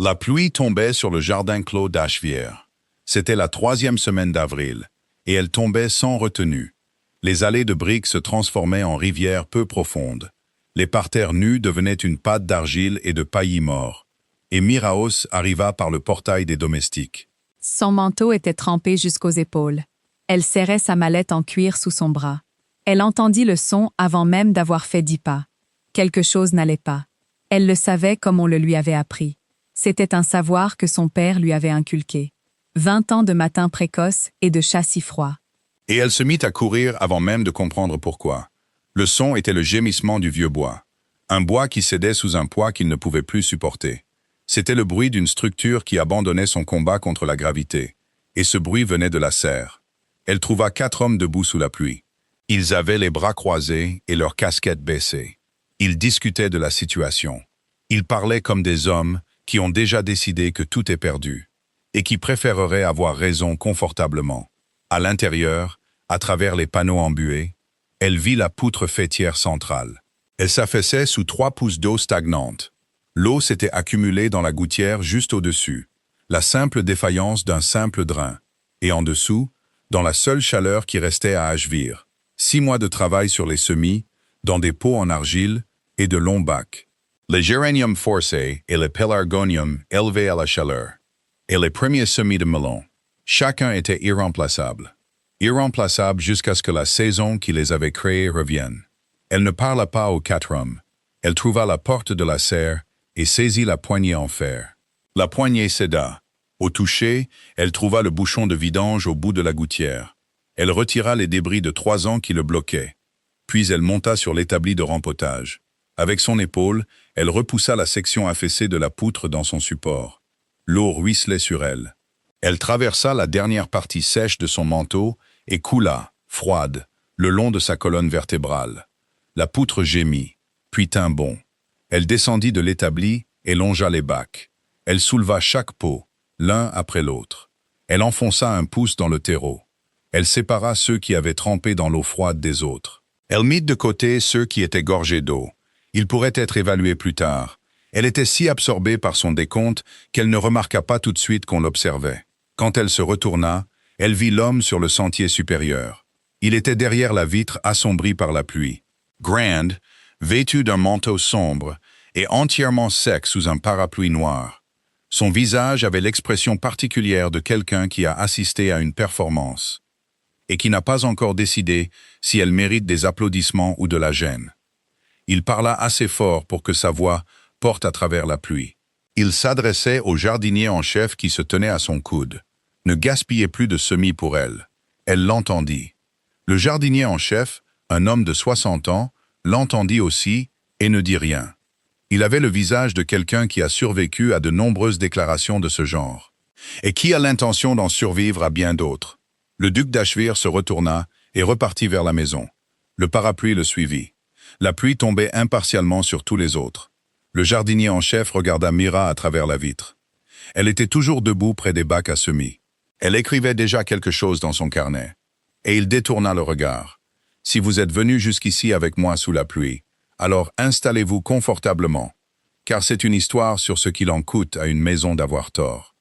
La pluie tombait sur le jardin clos d'Ashvier. C'était la 3e semaine d'avril, et elle tombait sans retenue. Les allées de briques se transformaient en rivières peu profondes. Les parterres nus devenaient une pâte d'argile et de paillis morts. Et Miraos arriva par le portail des domestiques. Son manteau était trempé jusqu'aux épaules. Elle serrait sa mallette en cuir sous son bras. Elle entendit le son avant même d'avoir fait 10 pas. Quelque chose n'allait pas. Elle le savait comme on le lui avait appris. C'était un savoir que son père lui avait inculqué. 20 ans de matin précoce et de chat si froid. Et elle se mit à courir avant même de comprendre pourquoi. Le son était le gémissement du vieux bois. Un bois qui cédait sous un poids qu'il ne pouvait plus supporter. C'était le bruit d'une structure qui abandonnait son combat contre la gravité. Et ce bruit venait de la serre. Elle trouva 4 hommes debout sous la pluie. Ils avaient les bras croisés et leurs casquettes baissées. Ils discutaient de la situation. Ils parlaient comme des hommes qui ont déjà décidé que tout est perdu et qui préféreraient avoir raison confortablement. À l'intérieur, à travers les panneaux embués, elle vit la poutre faîtière centrale. Elle s'affaissait sous 3 pouces d'eau stagnante. L'eau s'était accumulée dans la gouttière juste au-dessus, la simple défaillance d'un simple drain, et en dessous, dans la seule chaleur qui restait à Ashvier. 6 mois de travail sur les semis, dans des pots en argile et de longs bacs. Les géraniums forcés et les pélargoniums élevés à la chaleur. Et les premiers semis de melon. Chacun était irremplaçable. Irremplaçable jusqu'à ce que la saison qui les avait créés revienne. Elle ne parla pas aux 4 hommes. Elle trouva la porte de la serre et saisit la poignée en fer. La poignée céda. Au toucher, elle trouva le bouchon de vidange au bout de la gouttière. Elle retira les débris de 3 ans qui le bloquaient. Puis elle monta sur l'établi de rempotage. Avec son épaule, elle repoussa la section affaissée de la poutre dans son support. L'eau ruisselait sur elle. Elle traversa la dernière partie sèche de son manteau et coula, froide, le long de sa colonne vertébrale. La poutre gémit, puis tint bon. Elle descendit de l'établi et longea les bacs. Elle souleva chaque pot, l'un après l'autre. Elle enfonça un pouce dans le terreau. Elle sépara ceux qui avaient trempé dans l'eau froide des autres. Elle mit de côté ceux qui étaient gorgés d'eau. Ils pourraient être évalués plus tard. Elle était si absorbée par son décompte qu'elle ne remarqua pas tout de suite qu'on l'observait. Quand elle se retourna, elle vit l'homme sur le sentier supérieur. Il était derrière la vitre assombrie par la pluie. Grand, vêtu d'un manteau sombre et entièrement sec sous un parapluie noir. Son visage avait l'expression particulière de quelqu'un qui a assisté à une performance et qui n'a pas encore décidé si elle mérite des applaudissements ou de la gêne. Il parla assez fort pour que sa voix porte à travers la pluie. Il s'adressait au jardinier en chef qui se tenait à son coude. Ne gaspillez plus de semis pour elle. Elle l'entendit. Le jardinier en chef, un homme de 60 ans, l'entendit aussi et ne dit rien. Il avait le visage de quelqu'un qui a survécu à de nombreuses déclarations de ce genre, et qui a l'intention d'en survivre à bien d'autres. Le duc d'Ashvier se retourna et repartit vers la maison. Le parapluie le suivit. La pluie tombait impartialement sur tous les autres. Le jardinier en chef regarda Mira à travers la vitre. Elle était toujours debout près des bacs à semis. Elle écrivait déjà quelque chose dans son carnet. Et il détourna le regard. « Si vous êtes venu jusqu'ici avec moi sous la pluie, alors installez-vous confortablement, car c'est une histoire sur ce qu'il en coûte à une maison d'avoir tort,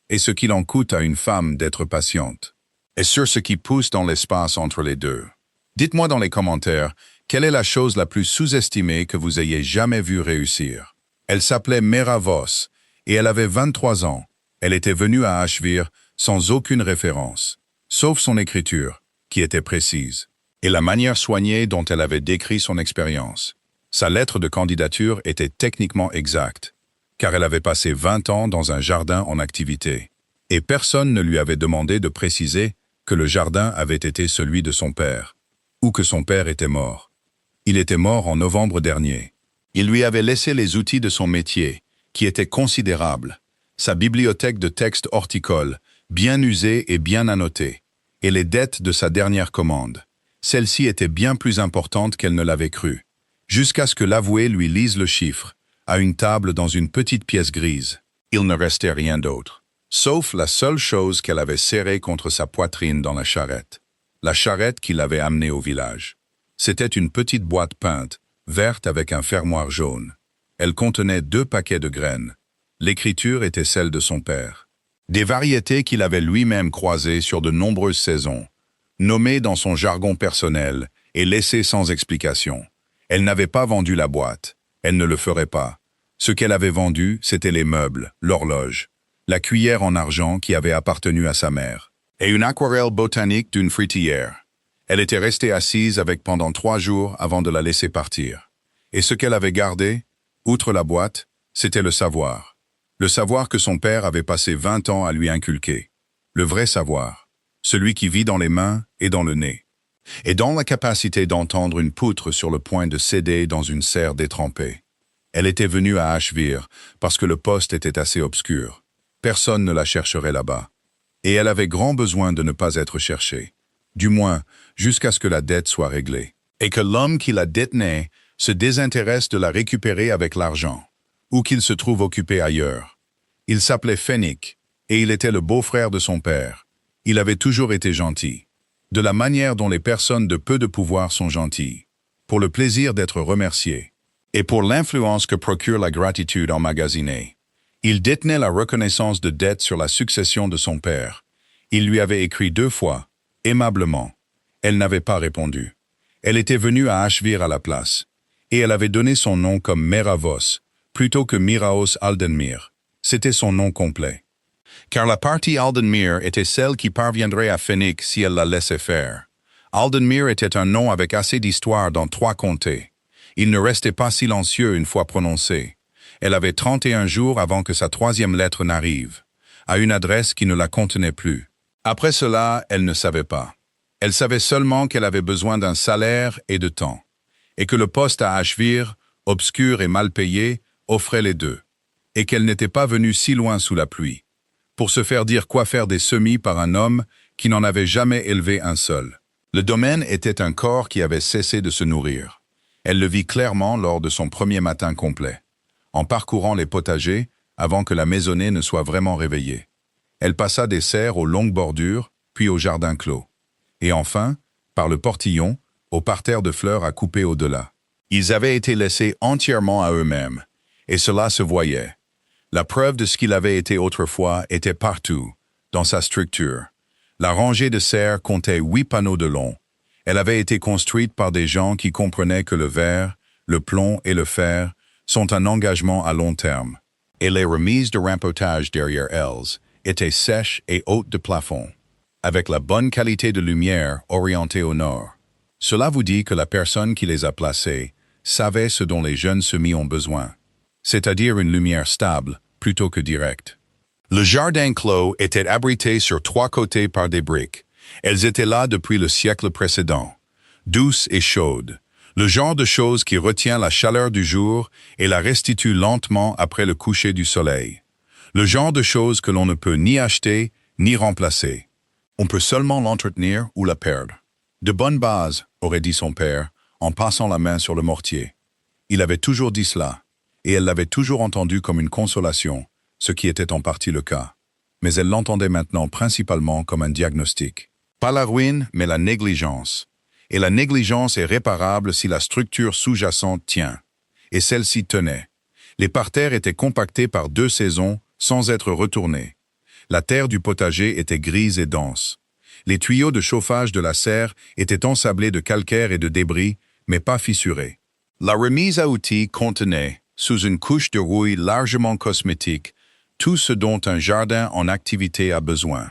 et ce qu'il en coûte à une femme d'être patiente, et sur ce qui pousse dans l'espace entre les deux. Dites-moi dans les commentaires, quelle est la chose la plus sous-estimée que vous ayez jamais vue réussir? Elle s'appelait Mera Vos, et elle avait 23 ans. Elle était venue à Ashvier sans aucune référence, sauf son écriture, qui était précise, et la manière soignée dont elle avait décrit son expérience. Sa lettre de candidature était techniquement exacte, car elle avait passé 20 ans dans un jardin en activité, et personne ne lui avait demandé de préciser que le jardin avait été celui de son père, ou que son père était mort. Il était mort en novembre dernier. Il lui avait laissé les outils de son métier, qui étaient considérables, sa bibliothèque de textes horticoles, bien usée et bien annotée, et les dettes de sa dernière commande. Celle-ci était bien plus importante qu'elle ne l'avait cru, jusqu'à ce que l'avoué lui lise le chiffre, à une table dans une petite pièce grise. Il ne restait rien d'autre, sauf la seule chose qu'elle avait serrée contre sa poitrine dans la charrette qui l'avait amenée au village. C'était une petite boîte peinte, verte avec un fermoir jaune. Elle contenait 2 paquets de graines. L'écriture était celle de son père. Des variétés qu'il avait lui-même croisées sur de nombreuses saisons, nommées dans son jargon personnel et laissées sans explication. Elle n'avait pas vendu la boîte. Elle ne le ferait pas. Ce qu'elle avait vendu, c'était les meubles, l'horloge, la cuillère en argent qui avait appartenu à sa mère, et une aquarelle botanique d'une fruitière. Elle était restée assise avec pendant 3 jours avant de la laisser partir. Et ce qu'elle avait gardé, outre la boîte, c'était le savoir. Le savoir que son père avait passé 20 ans à lui inculquer. Le vrai savoir. Celui qui vit dans les mains et dans le nez. Et dans la capacité d'entendre une poutre sur le point de céder dans une serre détrempée. Elle était venue à Ashvire parce que le poste était assez obscur. Personne ne la chercherait là-bas. Et elle avait grand besoin de ne pas être cherchée. Du moins, jusqu'à ce que la dette soit réglée. Et que l'homme qui la détenait se désintéresse de la récupérer avec l'argent. Ou qu'il se trouve occupé ailleurs. Il s'appelait Fenwick, et il était le beau-frère de son père. Il avait toujours été gentil. De la manière dont les personnes de peu de pouvoir sont gentilles. Pour le plaisir d'être remerciées. Et pour l'influence que procure la gratitude emmagasinée. Il détenait la reconnaissance de dette sur la succession de son père. Il lui avait écrit 2 fois, aimablement. Elle n'avait pas répondu. Elle était venue à Ashvire à la place. Et elle avait donné son nom comme Meravos, plutôt que Miraos Aldenmere. C'était son nom complet. Car la partie Aldenmere était celle qui parviendrait à Fenwick si elle la laissait faire. Aldenmere était un nom avec assez d'histoire dans 3 comtés. Il ne restait pas silencieux une fois prononcé. Elle avait 31 jours avant que sa 3e lettre n'arrive, à une adresse qui ne la contenait plus. Après cela, elle ne savait pas. Elle savait seulement qu'elle avait besoin d'un salaire et de temps, et que le poste à Ashvire, obscur et mal payé, offrait les deux, et qu'elle n'était pas venue si loin sous la pluie, pour se faire dire quoi faire des semis par un homme qui n'en avait jamais élevé un seul. Le domaine était un corps qui avait cessé de se nourrir. Elle le vit clairement lors de son premier matin complet, en parcourant les potagers avant que la maisonnée ne soit vraiment réveillée. Elle passa des serres aux longues bordures, puis au jardin clos. Et enfin, par le portillon, au parterre de fleurs à couper au-delà. Ils avaient été laissés entièrement à eux-mêmes, et cela se voyait. La preuve de ce qu'il avait été autrefois était partout, dans sa structure. La rangée de serres comptait 8 panneaux de long. Elle avait été construite par des gens qui comprenaient que le verre, le plomb et le fer sont un engagement à long terme. Et les remises de rempotage derrière elles étaient sèches et hautes de plafond, avec la bonne qualité de lumière orientée au nord. Cela vous dit que la personne qui les a placées savait ce dont les jeunes semis ont besoin, c'est-à-dire une lumière stable plutôt que directe. Le jardin clos était abrité sur 3 côtés par des briques. Elles étaient là depuis le siècle précédent, douces et chaudes, le genre de choses qui retient la chaleur du jour et la restitue lentement après le coucher du soleil. Le genre de choses que l'on ne peut ni acheter ni remplacer. On peut seulement l'entretenir ou la perdre. De bonnes bases, aurait dit son père, en passant la main sur le mortier. Il avait toujours dit cela, et elle l'avait toujours entendu comme une consolation, ce qui était en partie le cas. Mais elle l'entendait maintenant principalement comme un diagnostic. Pas la ruine, mais la négligence. Et la négligence est réparable si la structure sous-jacente tient. Et celle-ci tenait. Les parterres étaient compactés par 2 saisons sans être retournés. La terre du potager était grise et dense. Les tuyaux de chauffage de la serre étaient ensablés de calcaire et de débris, mais pas fissurés. La remise à outils contenait, sous une couche de rouille largement cosmétique, tout ce dont un jardin en activité a besoin.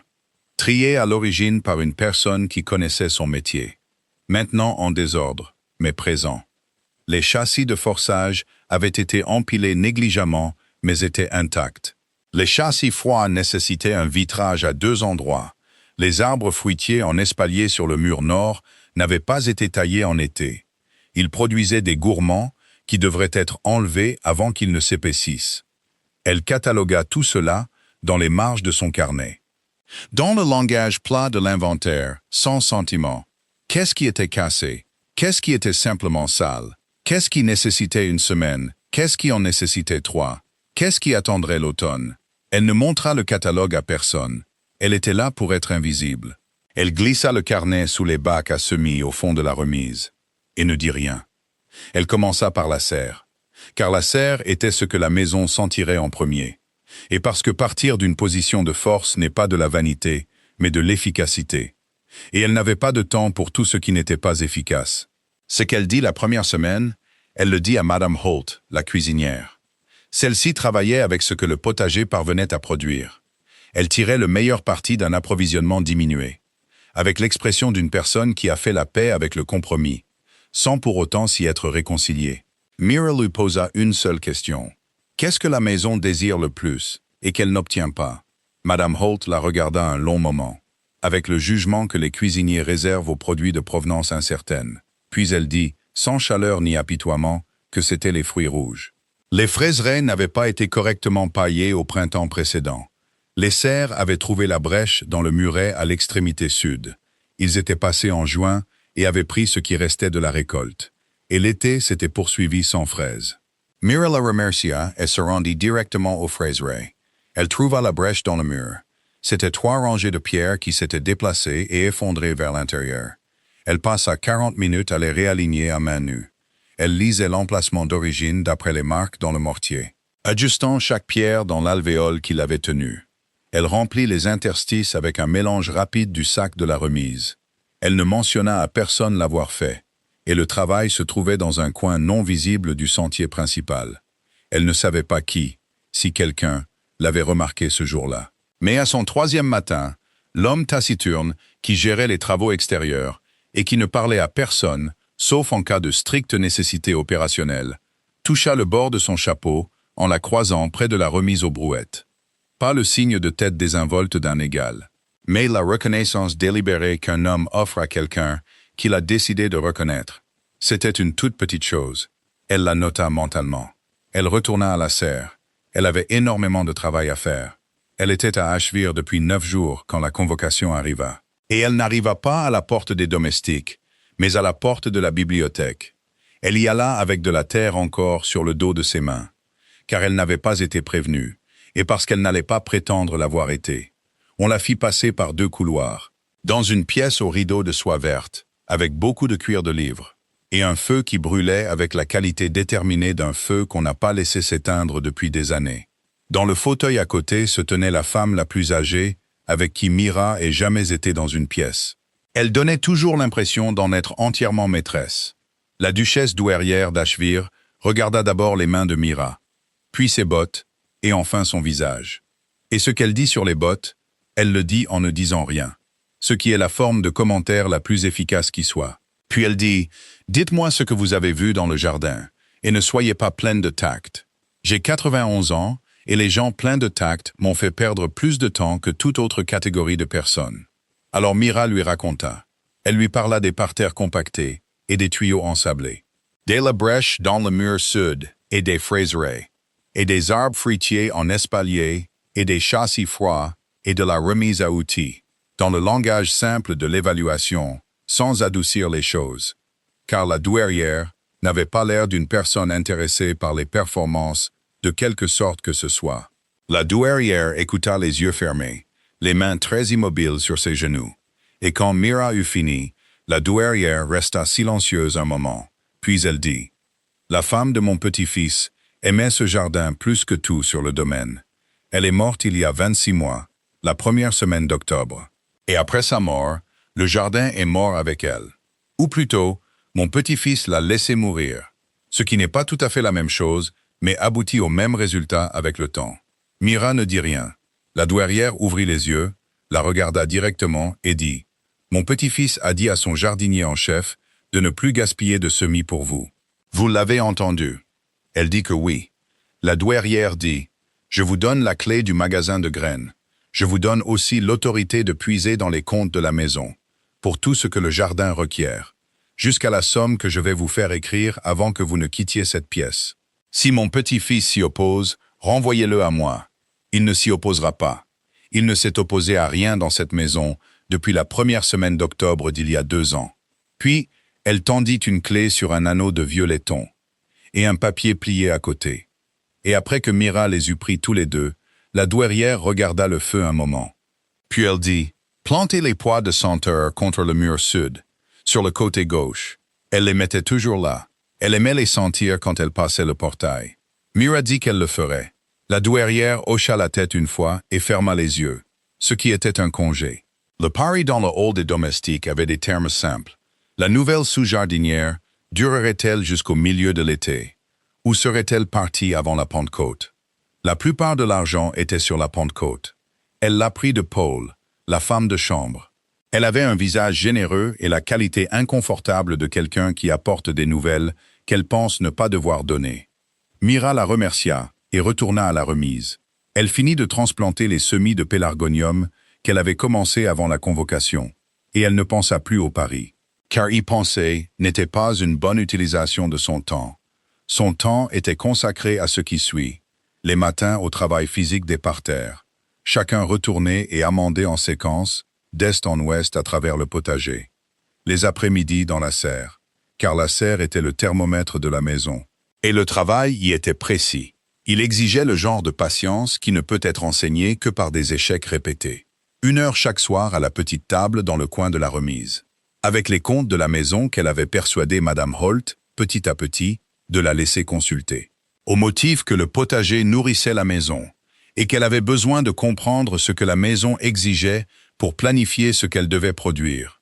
Trié à l'origine par une personne qui connaissait son métier. Maintenant en désordre, mais présent. Les châssis de forçage avaient été empilés négligemment, mais étaient intacts. Les châssis froids nécessitaient un vitrage à 2 endroits. Les arbres fruitiers en espalier sur le mur nord n'avaient pas été taillés en été. Ils produisaient des gourmands qui devraient être enlevés avant qu'ils ne s'épaississent. Elle catalogua tout cela dans les marges de son carnet. Dans le langage plat de l'inventaire, sans sentiment, qu'est-ce qui était cassé? Qu'est-ce qui était simplement sale? Qu'est-ce qui nécessitait 1 semaine? Qu'est-ce qui en nécessitait 3? Qu'est-ce qui attendrait l'automne? Elle ne montra le catalogue à personne. Elle était là pour être invisible. Elle glissa le carnet sous les bacs à semis au fond de la remise, et ne dit rien. Elle commença par la serre, car la serre était ce que la maison sentirait en premier. Et parce que partir d'une position de force n'est pas de la vanité, mais de l'efficacité. Et elle n'avait pas de temps pour tout ce qui n'était pas efficace. Ce qu'elle dit la première semaine, elle le dit à Madame Holt, la cuisinière. Celle-ci travaillait avec ce que le potager parvenait à produire. Elle tirait le meilleur parti d'un approvisionnement diminué, avec l'expression d'une personne qui a fait la paix avec le compromis, sans pour autant s'y être réconciliée. Mira lui posa une seule question. Qu'est-ce que la maison désire le plus et qu'elle n'obtient pas? Madame Holt la regarda un long moment, avec le jugement que les cuisiniers réservent aux produits de provenance incertaine. Puis elle dit, sans chaleur ni apitoiement, que c'étaient les fruits rouges. Les fraiseraies n'avaient pas été correctement paillées au printemps précédent. Les cerfs avaient trouvé la brèche dans le muret à l'extrémité sud. Ils étaient passés en juin et avaient pris ce qui restait de la récolte. Et l'été s'était poursuivi sans fraises. Mira la remercia et se rendit directement aux fraiseries. Elle trouva la brèche dans le mur. C'étaient 3 rangées de pierres qui s'étaient déplacées et effondrées vers l'intérieur. Elle passa 40 minutes à les réaligner à main nue. Elle lisait l'emplacement d'origine d'après les marques dans le mortier, ajustant chaque pierre dans l'alvéole qui l'avait tenue. Elle remplit les interstices avec un mélange rapide du sac de la remise. Elle ne mentionna à personne l'avoir fait, et le travail se trouvait dans un coin non visible du sentier principal. Elle ne savait pas qui, si quelqu'un, l'avait remarqué ce jour-là. Mais à son 3e matin, l'homme taciturne, qui gérait les travaux extérieurs, et qui ne parlait à personne, sauf en cas de stricte nécessité opérationnelle, toucha le bord de son chapeau en la croisant près de la remise aux brouettes. Pas le signe de tête désinvolte d'un égal, mais la reconnaissance délibérée qu'un homme offre à quelqu'un qu'il a décidé de reconnaître. C'était une toute petite chose. Elle la nota mentalement. Elle retourna à la serre. Elle avait énormément de travail à faire. Elle était à Ashville depuis 9 jours quand la convocation arriva. Et elle n'arriva pas à la porte des domestiques, mais à la porte de la bibliothèque. Elle y alla avec de la terre encore sur le dos de ses mains, car elle n'avait pas été prévenue, et parce qu'elle n'allait pas prétendre l'avoir été. On la fit passer par 2 couloirs, dans une pièce aux rideaux de soie verte, avec beaucoup de cuir de livre, et un feu qui brûlait avec la qualité déterminée d'un feu qu'on n'a pas laissé s'éteindre depuis des années. Dans le fauteuil à côté se tenait la femme la plus âgée, avec qui Mira ait jamais été dans une pièce. Elle donnait toujours l'impression d'en être entièrement maîtresse. La duchesse douairière d'Ashville regarda d'abord les mains de Mira, puis ses bottes, et enfin son visage. Et ce qu'elle dit sur les bottes, elle le dit en ne disant rien, ce qui est la forme de commentaire la plus efficace qui soit. Puis elle dit « Dites-moi ce que vous avez vu dans le jardin, et ne soyez pas pleine de tact. J'ai 91 ans, et les gens pleins de tact m'ont fait perdre plus de temps que toute autre catégorie de personnes. » Alors Mira lui raconta. Elle lui parla des parterres compactés et des tuyaux ensablés, de la brèche dans le mur sud et des fraiseries, et des arbres fruitiers en espalier et des châssis froids et de la remise à outils, dans le langage simple de l'évaluation, sans adoucir les choses, car la douairière n'avait pas l'air d'une personne intéressée par les performances de quelque sorte que ce soit. La douairière écouta les yeux fermés, les mains très immobiles sur ses genoux. Et quand Mira eut fini, la douairière resta silencieuse un moment, puis elle dit « La femme de mon petit-fils aimait ce jardin plus que tout sur le domaine. Elle est morte il y a 26 mois, la première semaine d'octobre. Et après sa mort, le jardin est mort avec elle. Ou plutôt, mon petit-fils l'a laissé mourir, ce qui n'est pas tout à fait la même chose, mais aboutit au même résultat avec le temps. » Mira ne dit rien. La douairière ouvrit les yeux, la regarda directement et dit « Mon petit-fils a dit à son jardinier en chef de ne plus gaspiller de semis pour vous. Vous l'avez entendu. » Elle dit que oui. La douairière dit « Je vous donne la clé du magasin de graines. Je vous donne aussi l'autorité de puiser dans les comptes de la maison, pour tout ce que le jardin requiert, jusqu'à la somme que je vais vous faire écrire avant que vous ne quittiez cette pièce. Si mon petit-fils s'y oppose, renvoyez-le à moi. Il ne s'y opposera pas. Il ne s'est opposé à rien dans cette maison depuis la première semaine d'octobre d'il y a 2 ans. » Puis, elle tendit une clé sur un anneau de vieux laiton et un papier plié à côté. Et après que Mira les eut pris tous les deux, la douairière regarda le feu un moment. Puis elle dit « Plantez les pois de senteur contre le mur sud, sur le côté gauche. » Elle les mettait toujours là. Elle aimait les sentir quand elle passait le portail. Mira dit qu'elle le ferait. La douairière hocha la tête une fois et ferma les yeux, ce qui était un congé. Le pari dans le hall des domestiques avait des termes simples. La nouvelle sous-jardinière durerait-elle jusqu'au milieu de l'été? Ou serait-elle partie avant la Pentecôte? La plupart de l'argent était sur la Pentecôte. Elle l'apprit de Paul, la femme de chambre. Elle avait un visage généreux et la qualité inconfortable de quelqu'un qui apporte des nouvelles qu'elle pense ne pas devoir donner. Mira la remercia et retourna à la remise. Elle finit de transplanter les semis de pélargonium qu'elle avait commencé avant la convocation, et elle ne pensa plus au pari. Car y penser n'était pas une bonne utilisation de son temps. Son temps était consacré à ce qui suit. Les matins au travail physique des parterres. Chacun retourné et amendé en séquence, d'est en ouest à travers le potager. Les après-midi dans la serre, car la serre était le thermomètre de la maison. Et le travail y était précis. Il exigeait le genre de patience qui ne peut être enseigné que par des échecs répétés. 1 heure chaque soir à la petite table dans le coin de la remise. Avec les comptes de la maison qu'elle avait persuadé Madame Holt, petit à petit, de la laisser consulter. Au motif que le potager nourrissait la maison, et qu'elle avait besoin de comprendre ce que la maison exigeait pour planifier ce qu'elle devait produire.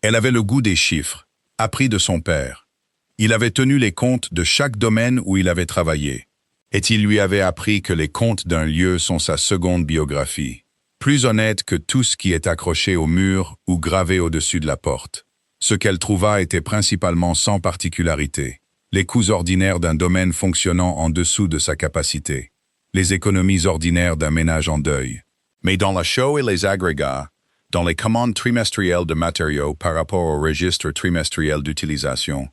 Elle avait le goût des chiffres, appris de son père. Il avait tenu les comptes de chaque domaine où il avait travaillé. Et il lui avait appris que les comptes d'un lieu sont sa seconde biographie, plus honnête que tout ce qui est accroché au mur ou gravé au-dessus de la porte. Ce qu'elle trouva était principalement sans particularité. Les coûts ordinaires d'un domaine fonctionnant en dessous de sa capacité. Les économies ordinaires d'un ménage en deuil. Mais dans la show et les agrégats, dans les commandes trimestrielles de matériaux par rapport au registre trimestriel d'utilisation,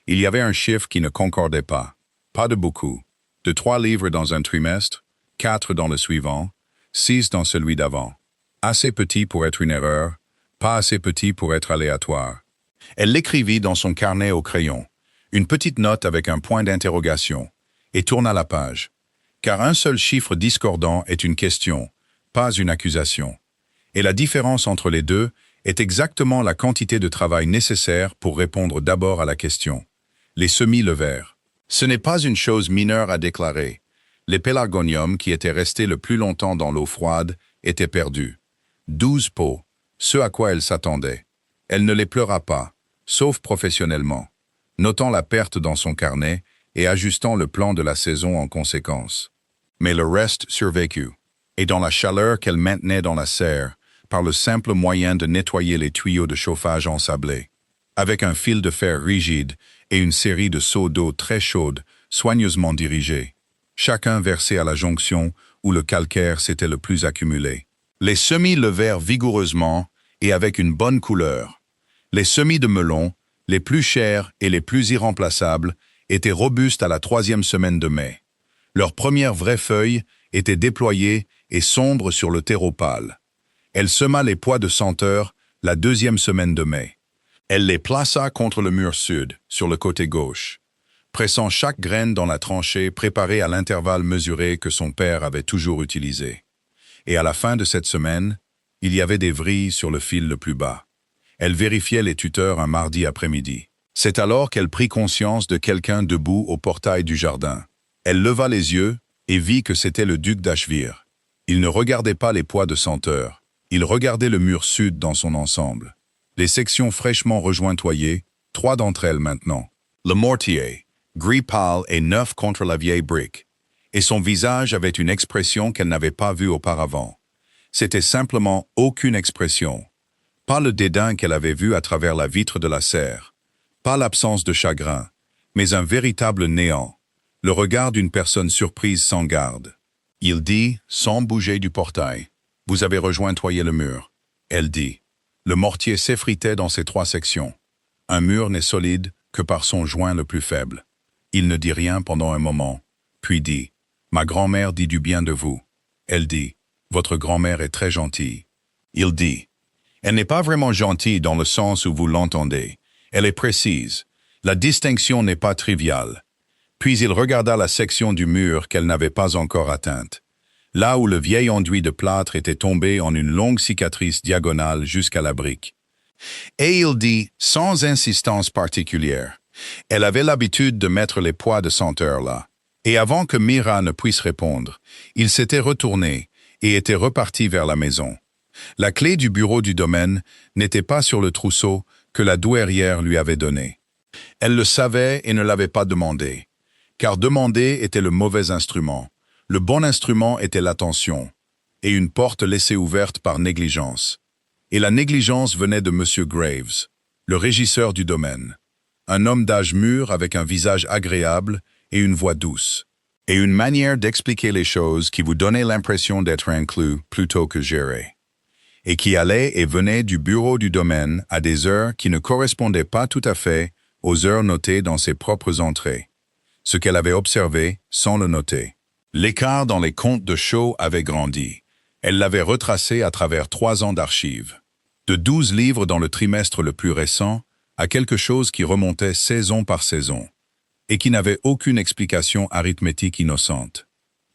il y avait un chiffre qui ne concordait pas. Pas de beaucoup. De 3 livres dans un trimestre, 4 dans le suivant, 6 dans celui d'avant. Assez petit pour être une erreur, pas assez petit pour être aléatoire. Elle l'écrivit dans son carnet au crayon, une petite note avec un point d'interrogation, et tourna la page. Car un seul chiffre discordant est une question, pas une accusation. Et la différence entre les deux est exactement la quantité de travail nécessaire pour répondre d'abord à la question. Les semis levèrent. Ce n'est pas une chose mineure à déclarer. Les pélargoniums qui étaient restés le plus longtemps dans l'eau froide étaient perdus. 12 pots, ce à quoi elle s'attendait. Elle ne les pleura pas, sauf professionnellement, notant la perte dans son carnet et ajustant le plan de la saison en conséquence. Mais le reste survécut, et dans la chaleur qu'elle maintenait dans la serre, par le simple moyen de nettoyer les tuyaux de chauffage ensablés, avec un fil de fer rigide et une série de seaux d'eau très chaude, soigneusement dirigés, chacun versé à la jonction où le calcaire s'était le plus accumulé. Les semis levèrent vigoureusement et avec une bonne couleur. Les semis de melon, les plus chers et les plus irremplaçables, étaient robustes à la 3e semaine de mai. Leurs premières vraies feuilles étaient déployées et sombres sur le terreau pâle. Elle sema les pois de senteur la 2e semaine de mai. Elle les plaça contre le mur sud, sur le côté gauche, pressant chaque graine dans la tranchée préparée à l'intervalle mesuré que son père avait toujours utilisé. Et à la fin de cette semaine, il y avait des vrilles sur le fil le plus bas. Elle vérifiait les tuteurs un mardi après-midi. C'est alors qu'elle prit conscience de quelqu'un debout au portail du jardin. Elle leva les yeux et vit que c'était le duc d'Ashvire. Il ne regardait pas les pois de senteur. Il regardait le mur sud dans son ensemble. Les sections fraîchement rejointoyées, 3 d'entre elles maintenant. Le mortier, gris pâle et neuf contre la vieille brique. Et son visage avait une expression qu'elle n'avait pas vue auparavant. C'était simplement aucune expression. Pas le dédain qu'elle avait vu à travers la vitre de la serre. Pas l'absence de chagrin, mais un véritable néant. Le regard d'une personne surprise sans garde. Il dit, sans bouger du portail, « Vous avez rejointoyé le mur. » Elle dit. Le mortier s'effritait dans ses 3 sections. Un mur n'est solide que par son joint le plus faible. Il ne dit rien pendant un moment, puis dit, « Ma grand-mère dit du bien de vous. » Elle dit, « Votre grand-mère est très gentille. » Il dit, « Elle n'est pas vraiment gentille dans le sens où vous l'entendez. Elle est précise. La distinction n'est pas triviale. » Puis il regarda la section du mur qu'elle n'avait pas encore atteinte, là où le vieil enduit de plâtre était tombé en une longue cicatrice diagonale jusqu'à la brique. Et il dit, sans insistance particulière, elle avait l'habitude de mettre les pois de senteur là, Et avant que Mira ne puisse répondre, il s'était retourné et était reparti vers la maison. La clé du bureau du domaine n'était pas sur le trousseau que la douairière lui avait donné. Elle le savait et ne l'avait pas demandé, car demander était le mauvais instrument. Le bon instrument était l'attention, et une porte laissée ouverte par négligence. Et la négligence venait de M. Graves, le régisseur du domaine. Un homme d'âge mûr avec un visage agréable et une voix douce. Et une manière d'expliquer les choses qui vous donnait l'impression d'être inclus plutôt que géré. Et qui allait et venait du bureau du domaine à des heures qui ne correspondaient pas tout à fait aux heures notées dans ses propres entrées. Ce qu'elle avait observé sans le noter. L'écart dans les comptes de Shaw avait grandi. Elle l'avait retracé à travers 3 ans d'archives. De 12 livres dans le trimestre le plus récent à quelque chose qui remontait saison par saison, et qui n'avait aucune explication arithmétique innocente.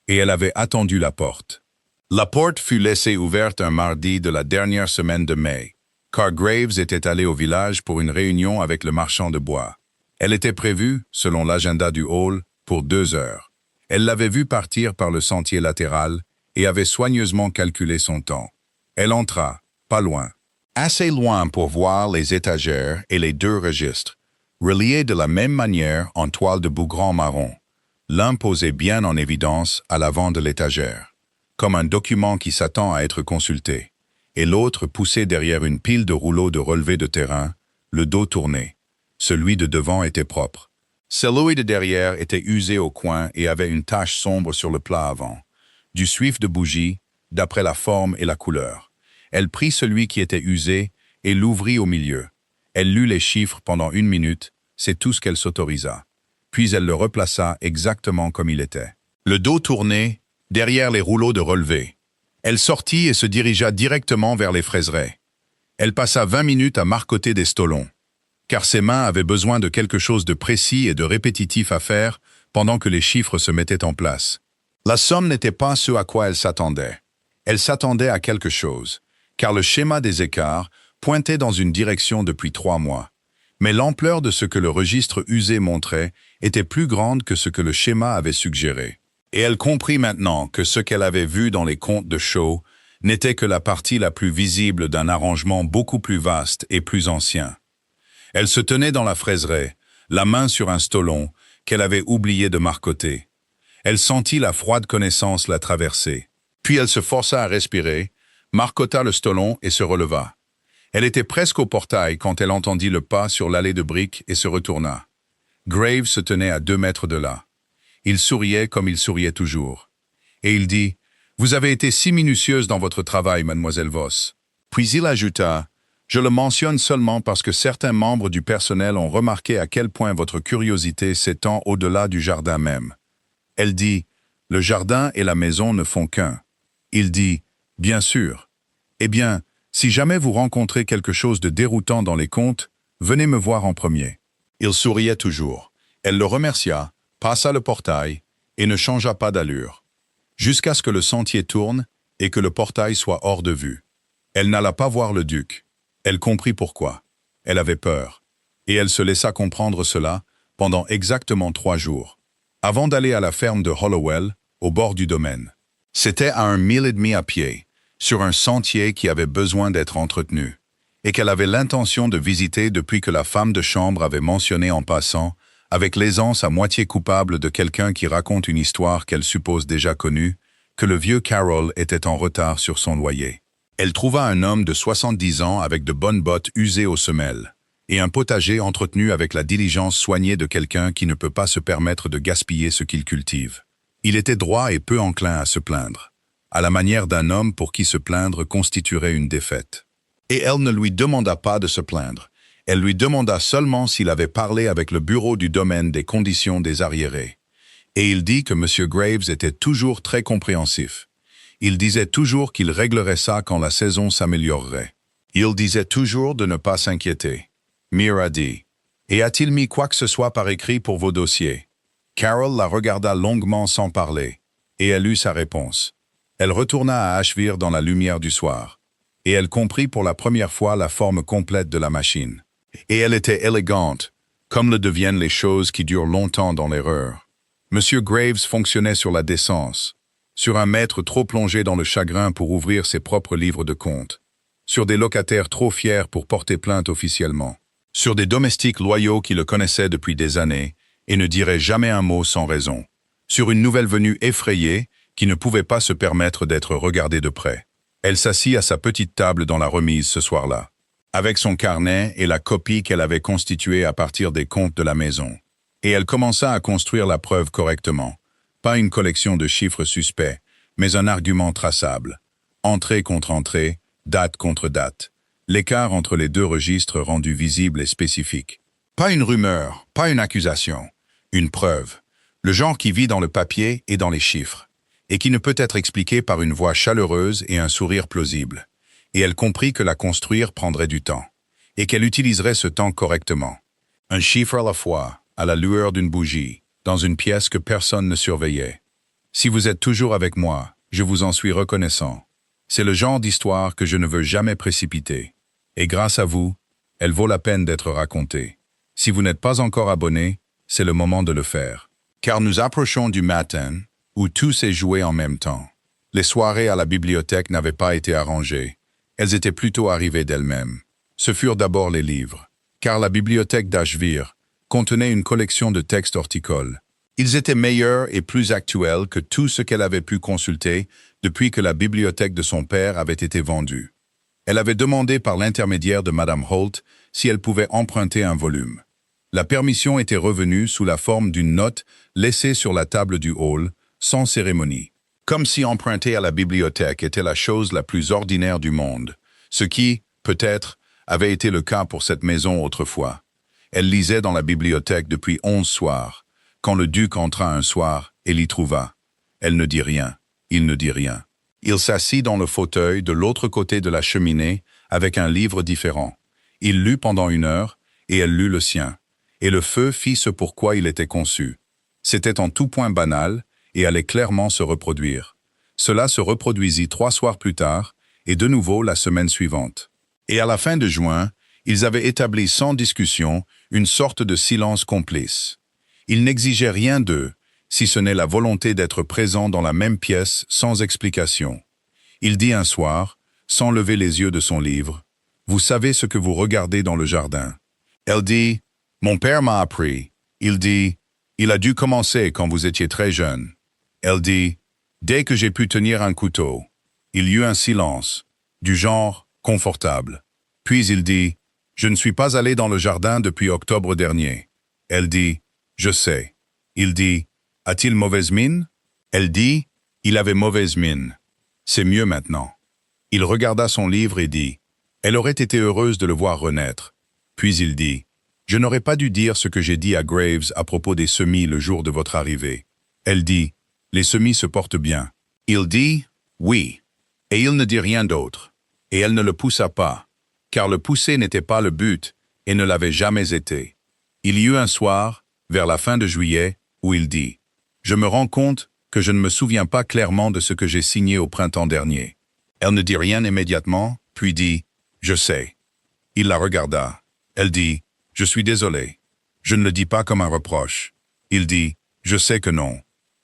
Et elle avait attendu la porte. La porte fut laissée ouverte un mardi de la dernière semaine de mai, car Graves était allé au village pour une réunion avec le marchand de bois. Elle était prévue, selon l'agenda du hall, pour 2 heures. Elle l'avait vu partir par le sentier latéral et avait soigneusement calculé son temps. Elle entra, pas loin. Assez loin pour voir les étagères et les 2 registres, reliés de la même manière en toile de bougran marron. L'un posé bien en évidence à l'avant de l'étagère, comme un document qui s'attend à être consulté, et l'autre poussé derrière une pile de rouleaux de relevé de terrain, le dos tourné. Celui de devant était propre. Celui de derrière était usé au coin et avait une tache sombre sur le plat avant. Du suif de bougie, d'après la forme et la couleur. Elle prit celui qui était usé et l'ouvrit au milieu. Elle lut les chiffres pendant 1 minute, c'est tout ce qu'elle s'autorisa. Puis elle le replaça exactement comme il était. Le dos tourné, derrière les rouleaux de relevé. Elle sortit et se dirigea directement vers les fraiserets. Elle passa 20 minutes à marcoter des stolons, car ses mains avaient besoin de quelque chose de précis et de répétitif à faire pendant que les chiffres se mettaient en place. La somme n'était pas ce à quoi elle s'attendait. Elle s'attendait à quelque chose, car le schéma des écarts pointait dans une direction depuis 3 mois. Mais l'ampleur de ce que le registre usé montrait était plus grande que ce que le schéma avait suggéré. Et elle comprit maintenant que ce qu'elle avait vu dans les comptes de Shaw n'était que la partie la plus visible d'un arrangement beaucoup plus vaste et plus ancien. Elle se tenait dans la fraiseraie, la main sur un stolon qu'elle avait oublié de marcoter. Elle sentit la froide connaissance la traverser. Puis elle se força à respirer, marcota le stolon et se releva. Elle était presque au portail quand elle entendit le pas sur l'allée de briques et se retourna. Graves se tenait à 2 mètres de là. Il souriait comme il souriait toujours. Et il dit « Vous avez été si minutieuse dans votre travail, mademoiselle Voss. » Puis il ajouta « Je le mentionne seulement parce que certains membres du personnel ont remarqué à quel point votre curiosité s'étend au-delà du jardin même. » Elle dit « Le jardin et la maison ne font qu'un. » Il dit « Bien sûr. Eh bien, si jamais vous rencontrez quelque chose de déroutant dans les comptes, venez me voir en premier. » Il souriait toujours. Elle le remercia, passa le portail et ne changea pas d'allure, jusqu'à ce que le sentier tourne et que le portail soit hors de vue. Elle n'alla pas voir le duc. Elle comprit pourquoi. Elle avait peur. Et elle se laissa comprendre cela pendant exactement 3 jours, avant d'aller à la ferme de Hollowell, au bord du domaine. C'était à 1,5 miles à pied, sur un sentier qui avait besoin d'être entretenu, et qu'elle avait l'intention de visiter depuis que la femme de chambre avait mentionné en passant, avec l'aisance à moitié coupable de quelqu'un qui raconte une histoire qu'elle suppose déjà connue, que le vieux Carroll était en retard sur son loyer. Elle trouva un homme de 70 ans avec de bonnes bottes usées aux semelles, et un potager entretenu avec la diligence soignée de quelqu'un qui ne peut pas se permettre de gaspiller ce qu'il cultive. Il était droit et peu enclin à se plaindre, à la manière d'un homme pour qui se plaindre constituerait une défaite. Et elle ne lui demanda pas de se plaindre. Elle lui demanda seulement s'il avait parlé avec le bureau du domaine des conditions des arriérés. Et il dit que M. Graves était toujours très compréhensif. Il disait toujours qu'il réglerait ça quand la saison s'améliorerait. Il disait toujours de ne pas s'inquiéter. Mira dit « Et a-t-il mis quoi que ce soit par écrit pour vos dossiers ?» Carroll la regarda longuement sans parler, et elle eut sa réponse. Elle retourna à Ashville dans la lumière du soir, et elle comprit pour la première fois la forme complète de la machine. Et elle était élégante, comme le deviennent les choses qui durent longtemps dans l'erreur. Monsieur Graves fonctionnait sur la décence, sur un maître trop plongé dans le chagrin pour ouvrir ses propres livres de comptes, sur des locataires trop fiers pour porter plainte officiellement, sur des domestiques loyaux qui le connaissaient depuis des années et ne diraient jamais un mot sans raison, sur une nouvelle venue effrayée qui ne pouvait pas se permettre d'être regardée de près. Elle s'assit à sa petite table dans la remise ce soir-là, avec son carnet et la copie qu'elle avait constituée à partir des comptes de la maison. Et elle commença à construire la preuve correctement. Pas une collection de chiffres suspects, mais un argument traçable. Entrée contre entrée, date contre date. L'écart entre les deux registres rendu visible et spécifique. Pas une rumeur, pas une accusation. Une preuve. Le genre qui vit dans le papier et dans les chiffres. Et qui ne peut être expliqué par une voix chaleureuse et un sourire plausible. Et elle comprit que la construire prendrait du temps. Et qu'elle utiliserait ce temps correctement. Un chiffre à la fois, à la lueur d'une bougie, dans une pièce que personne ne surveillait. Si vous êtes toujours avec moi, je vous en suis reconnaissant. C'est le genre d'histoire que je ne veux jamais précipiter. Et grâce à vous, elle vaut la peine d'être racontée. Si vous n'êtes pas encore abonné, c'est le moment de le faire. Car nous approchons du matin, où tout s'est joué en même temps. Les soirées à la bibliothèque n'avaient pas été arrangées. Elles étaient plutôt arrivées d'elles-mêmes. Ce furent d'abord les livres. Car la bibliothèque d'Ashvere contenait une collection de textes horticoles. Ils étaient meilleurs et plus actuels que tout ce qu'elle avait pu consulter depuis que la bibliothèque de son père avait été vendue. Elle avait demandé par l'intermédiaire de Madame Holt si elle pouvait emprunter un volume. La permission était revenue sous la forme d'une note laissée sur la table du hall, sans cérémonie. Comme si emprunter à la bibliothèque était la chose la plus ordinaire du monde, ce qui, peut-être, avait été le cas pour cette maison autrefois. Elle lisait dans la bibliothèque depuis 11 soirs, quand le duc entra un soir et l'y trouva. Elle ne dit rien, il ne dit rien. Il s'assit dans le fauteuil de l'autre côté de la cheminée avec un livre différent. Il lut pendant 1 heure, et elle lut le sien. Et le feu fit ce pourquoi il était conçu. C'était en tout point banal, et allait clairement se reproduire. Cela se reproduisit 3 soirs plus tard, et de nouveau la semaine suivante. Et à la fin de juin, ils avaient établi sans discussion une sorte de silence complice. Ils n'exigeaient rien d'eux, si ce n'est la volonté d'être présents dans la même pièce sans explication. Il dit un soir, sans lever les yeux de son livre, « Vous savez ce que vous regardez dans le jardin ?» Elle dit, « Mon père m'a appris. » Il dit, « Il a dû commencer quand vous étiez très jeune. » Elle dit, « Dès que j'ai pu tenir un couteau. » Il y eut un silence, du genre confortable. Puis il dit, « Je ne suis pas allé dans le jardin depuis octobre dernier. » Elle dit, « Je sais. » Il dit, « A-t-il mauvaise mine ?» Elle dit, « Il avait mauvaise mine. C'est mieux maintenant. » Il regarda son livre et dit, « Elle aurait été heureuse de le voir renaître. » Puis il dit, « Je n'aurais pas dû dire ce que j'ai dit à Graves à propos des semis le jour de votre arrivée. » Elle dit, « Les semis se portent bien. » Il dit, « Oui. » Et il ne dit rien d'autre. Et elle ne le poussa pas, car le pousser n'était pas le but et ne l'avait jamais été. Il y eut un soir, vers la fin de juillet, où il dit, « Je me rends compte que je ne me souviens pas clairement de ce que j'ai signé au printemps dernier. » Elle ne dit rien immédiatement, puis dit, « Je sais. » Il la regarda. Elle dit, « Je suis désolé. Je ne le dis pas comme un reproche. » Il dit, « Je sais que non. »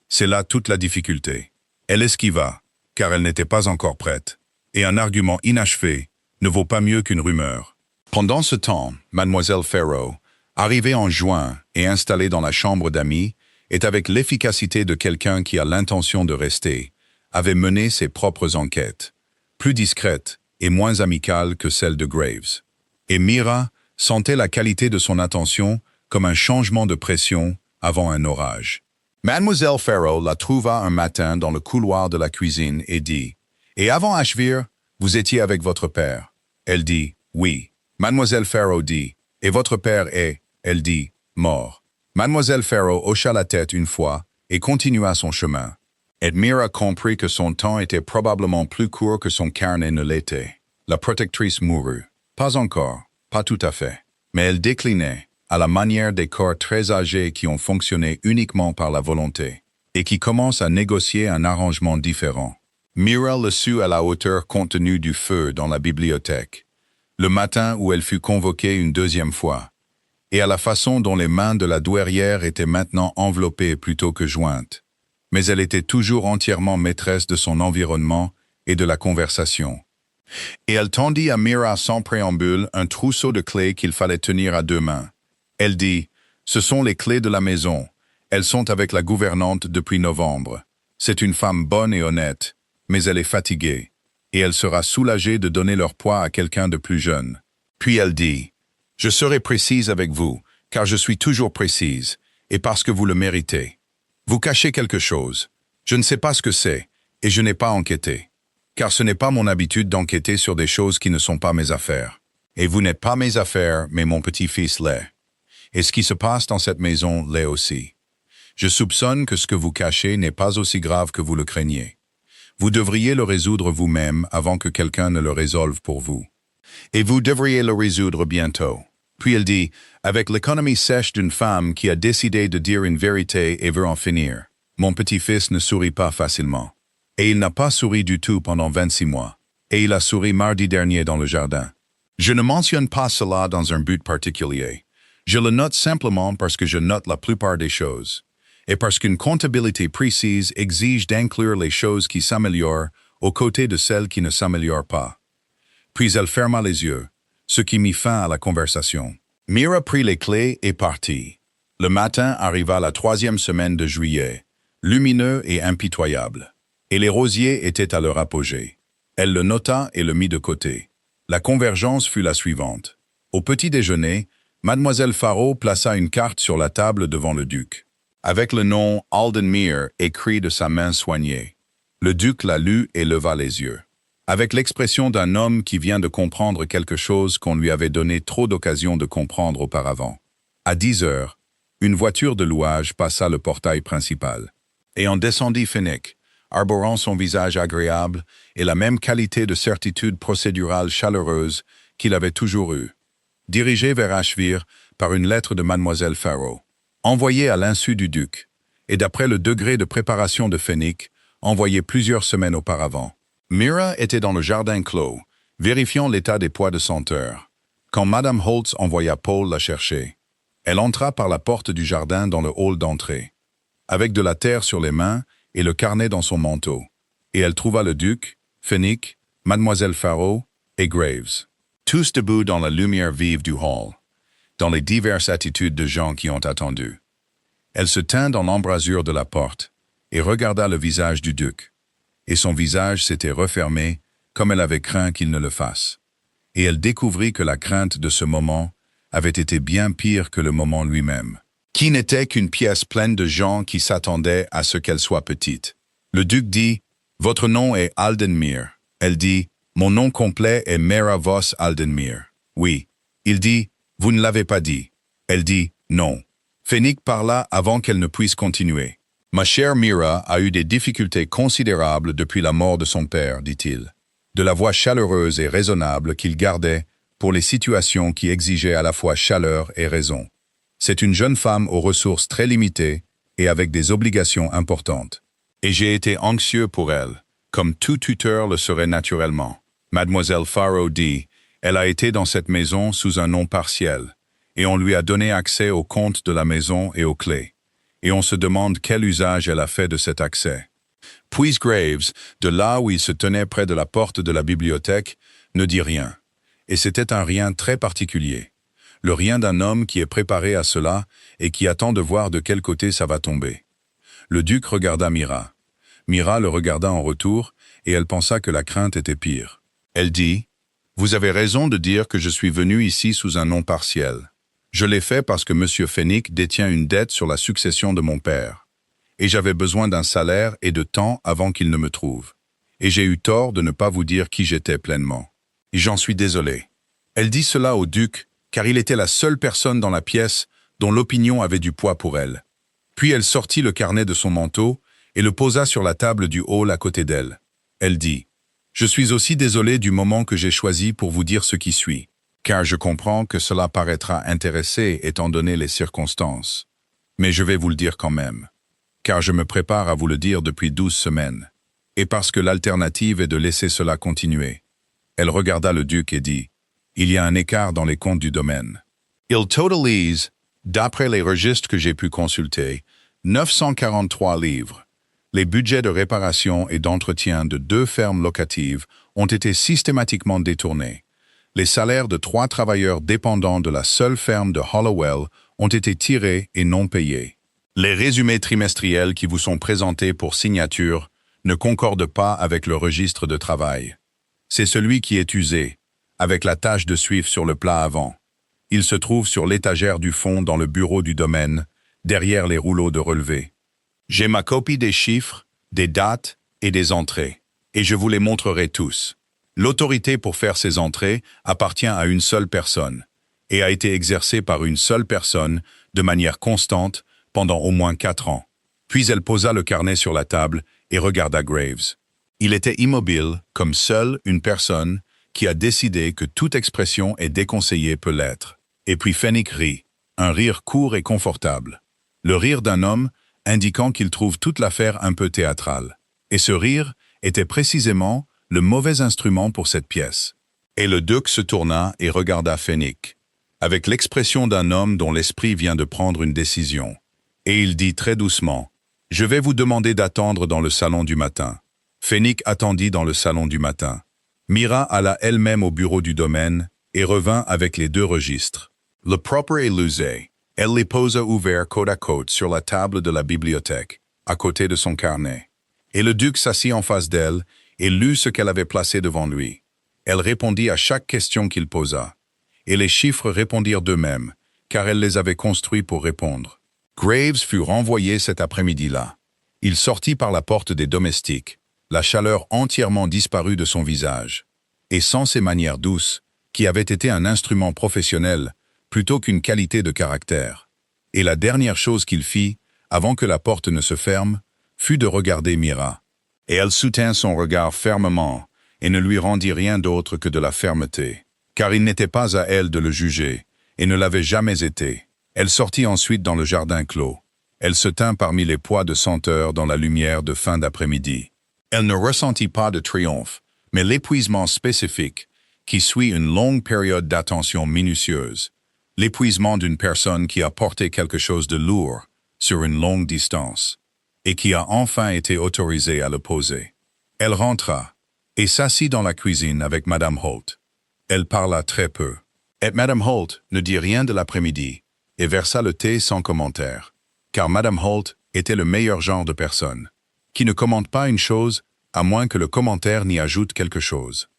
C'est là toute la difficulté. Elle esquiva, car elle n'était pas encore prête, et un argument inachevé ne vaut pas mieux qu'une rumeur. Pendant ce temps, Mademoiselle Farrow, arrivée en juin et installée dans la chambre d'amis, et avec l'efficacité de quelqu'un qui a l'intention de rester, avait mené ses propres enquêtes, plus discrètes et moins amicales que celles de Graves. Et Mira sentait la qualité de son attention comme un changement de pression avant un orage. Mademoiselle Farrow la trouva un matin dans le couloir de la cuisine et dit, « Et avant Ashvere, vous étiez avec votre père ?» Elle dit, « Oui. » Mademoiselle Farrow dit, « Et votre père est, » elle dit, « mort. » Mademoiselle Farrow hocha la tête une fois et continua son chemin. Mira comprit que son temps était probablement plus court que son carnet ne l'était. La protectrice mourut. Pas encore, pas tout à fait. Mais elle déclinait, à la manière des corps très âgés qui ont fonctionné uniquement par la volonté, et qui commencent à négocier un arrangement différent. Mira le sut à la hauteur compte tenu du feu dans la bibliothèque, le matin où elle fut convoquée une 2e fois, et à la façon dont les mains de la douairière étaient maintenant enveloppées plutôt que jointes. Mais elle était toujours entièrement maîtresse de son environnement et de la conversation. Et elle tendit à Mira sans préambule un trousseau de clés qu'il fallait tenir à deux mains. Elle dit « Ce sont les clés de la maison. Elles sont avec la gouvernante depuis novembre. C'est une femme bonne et honnête, mais elle est fatiguée, et elle sera soulagée de donner leur poids à quelqu'un de plus jeune. » Puis elle dit « Je serai précise avec vous, car je suis toujours précise, et parce que vous le méritez. Vous cachez quelque chose. Je ne sais pas ce que c'est, et je n'ai pas enquêté. Car ce n'est pas mon habitude d'enquêter sur des choses qui ne sont pas mes affaires. Et vous n'êtes pas mes affaires, mais mon petit-fils l'est. Et ce qui se passe dans cette maison l'est aussi. Je soupçonne que ce que vous cachez n'est pas aussi grave que vous le craignez. Vous devriez le résoudre vous-même avant que quelqu'un ne le résolve pour vous. Et vous devriez le résoudre bientôt. Puis elle dit, avec l'économie sèche d'une femme qui a décidé de dire une vérité et veut en finir. Mon petit-fils ne sourit pas facilement. Et il n'a pas souri du tout pendant 26 mois. Et il a souri mardi dernier dans le jardin. Je ne mentionne pas cela dans un but particulier. Je le note simplement parce que je note la plupart des choses. Et parce qu'une comptabilité précise exige d'inclure les choses qui s'améliorent aux côtés de celles qui ne s'améliorent pas. Puis elle ferma les yeux, ce qui mit fin à la conversation. Mira prit les clés et partit. Le matin arriva la 3e semaine de juillet, lumineux et impitoyable. Et les rosiers étaient à leur apogée. Elle le nota et le mit de côté. La convergence fut la suivante. Au petit déjeuner, Mademoiselle Faraud plaça une carte sur la table devant le duc, avec le nom Aldenmere écrit de sa main soignée. Le duc la lut et leva les yeux, avec l'expression d'un homme qui vient de comprendre quelque chose qu'on lui avait donné trop d'occasions de comprendre auparavant. À 10 heures, une voiture de louage passa le portail principal, et en descendit Fenech, arborant son visage agréable et la même qualité de certitude procédurale chaleureuse qu'il avait toujours eue, dirigé vers Ashvire par une lettre de Mademoiselle Faraud, envoyée à l'insu du duc, et d'après le degré de préparation de Fenech, envoyée plusieurs semaines auparavant. Mira était dans le jardin clos, vérifiant l'état des pois de senteur, quand Madame Holtz envoya Paul la chercher. Elle entra par la porte du jardin dans le hall d'entrée, avec de la terre sur les mains et le carnet dans son manteau, et elle trouva le duc, Fenech, Mademoiselle Faraud et Graves, tous debout dans la lumière vive du hall, dans les diverses attitudes de gens qui ont attendu. Elle se tint dans l'embrasure de la porte et regarda le visage du duc, et son visage s'était refermé comme elle avait craint qu'il ne le fasse, et elle découvrit que la crainte de ce moment avait été bien pire que le moment lui-même, qui n'était qu'une pièce pleine de gens qui s'attendaient à ce qu'elle soit petite. Le duc dit « Votre nom est Aldenmere ». Elle dit « Mon nom complet est Mera Vos Aldenmere ». Oui. Il dit « Vous ne l'avez pas dit ». Elle dit « Non ». Fenech parla avant qu'elle ne puisse continuer. « Ma chère Mira a eu des difficultés considérables depuis la mort de son père, dit-il, de la voix chaleureuse et raisonnable qu'il gardait pour les situations qui exigeaient à la fois chaleur et raison. C'est une jeune femme aux ressources très limitées et avec des obligations importantes. Et j'ai été anxieux pour elle, comme tout tuteur le serait naturellement. Mademoiselle Faraud dit, elle a été dans cette maison sous un nom partiel, et on lui a donné accès aux comptes de la maison et aux clés. Et on se demande quel usage elle a fait de cet accès. Puis Graves, de là où il se tenait près de la porte de la bibliothèque, ne dit rien. Et c'était un rien très particulier. Le rien d'un homme qui est préparé à cela et qui attend de voir de quel côté ça va tomber. Le duc regarda Mira. Mira le regarda en retour et elle pensa que la crainte était pire. Elle dit « Vous avez raison de dire que je suis venu ici sous un nom partiel. Je l'ai fait parce que M. Fenech détient une dette sur la succession de mon père. Et j'avais besoin d'un salaire et de temps avant qu'il ne me trouve. Et j'ai eu tort de ne pas vous dire qui j'étais pleinement. Et j'en suis désolé. » Elle dit cela au duc, car il était la seule personne dans la pièce dont l'opinion avait du poids pour elle. Puis elle sortit le carnet de son manteau et le posa sur la table du hall à côté d'elle. Elle dit « Je suis aussi désolé du moment que j'ai choisi pour vous dire ce qui suit, car je comprends que cela paraîtra intéressé étant donné les circonstances. Mais je vais vous le dire quand même, car je me prépare à vous le dire depuis 12 semaines, et parce que l'alternative est de laisser cela continuer. » Elle regarda le duc et dit « Il y a un écart dans les comptes du domaine. Il totalise, d'après les registres que j'ai pu consulter, 943 livres. Les budgets de réparation et d'entretien de 2 fermes locatives ont été systématiquement détournés. Les salaires de 3 travailleurs dépendants de la seule ferme de Hollowell ont été tirés et non payés. Les résumés trimestriels qui vous sont présentés pour signature ne concordent pas avec le registre de travail. C'est celui qui est usé, avec la tache de suif sur le plat avant. Il se trouve sur l'étagère du fond dans le bureau du domaine, derrière les rouleaux de relevé. J'ai ma copie des chiffres, des dates et des entrées, et je vous les montrerai tous. L'autorité pour faire ces entrées appartient à une seule personne, et a été exercée par une seule personne de manière constante pendant au moins 4 ans. Puis elle posa le carnet sur la table et regarda Graves. Il était immobile, comme seule une personne qui a décidé que toute expression est déconseillée peut l'être. Et puis Fenwick rit, un rire court et confortable. Le rire d'un homme indiquant qu'il trouve toute l'affaire un peu théâtrale. Et ce rire était précisément le mauvais instrument pour cette pièce. Et le duc se tourna et regarda Fenwick, avec l'expression d'un homme dont l'esprit vient de prendre une décision. Et il dit très doucement, « Je vais vous demander d'attendre dans le salon du matin. » Fenwick attendit dans le salon du matin. Mira alla elle-même au bureau du domaine et revint avec les 2 registres. Le propre et l'usé, elle les posa ouverts côte à côte sur la table de la bibliothèque, à côté de son carnet. Et le duc s'assit en face d'elle et lut ce qu'elle avait placé devant lui. Elle répondit à chaque question qu'il posa. Et les chiffres répondirent d'eux-mêmes, car elle les avait construits pour répondre. Graves fut renvoyé cet après-midi-là. Il sortit par la porte des domestiques, la chaleur entièrement disparue de son visage, et sans ses manières douces, qui avaient été un instrument professionnel plutôt qu'une qualité de caractère. Et la dernière chose qu'il fit, avant que la porte ne se ferme, fut de regarder Mira. Et elle soutint son regard fermement, et ne lui rendit rien d'autre que de la fermeté, car il n'était pas à elle de le juger, et ne l'avait jamais été. Elle sortit ensuite dans le jardin clos. Elle se tint parmi les pois de senteur dans la lumière de fin d'après-midi. Elle ne ressentit pas de triomphe, mais l'épuisement spécifique qui suit une longue période d'attention minutieuse, l'épuisement d'une personne qui a porté quelque chose de lourd sur une longue distance, et qui a enfin été autorisée à le poser. Elle rentra et s'assit dans la cuisine avec Madame Holt. Elle parla très peu, et Madame Holt ne dit rien de l'après-midi et versa le thé sans commentaire, car Madame Holt était le meilleur genre de personne, qui ne commente pas une chose à moins que le commentaire n'y ajoute quelque chose.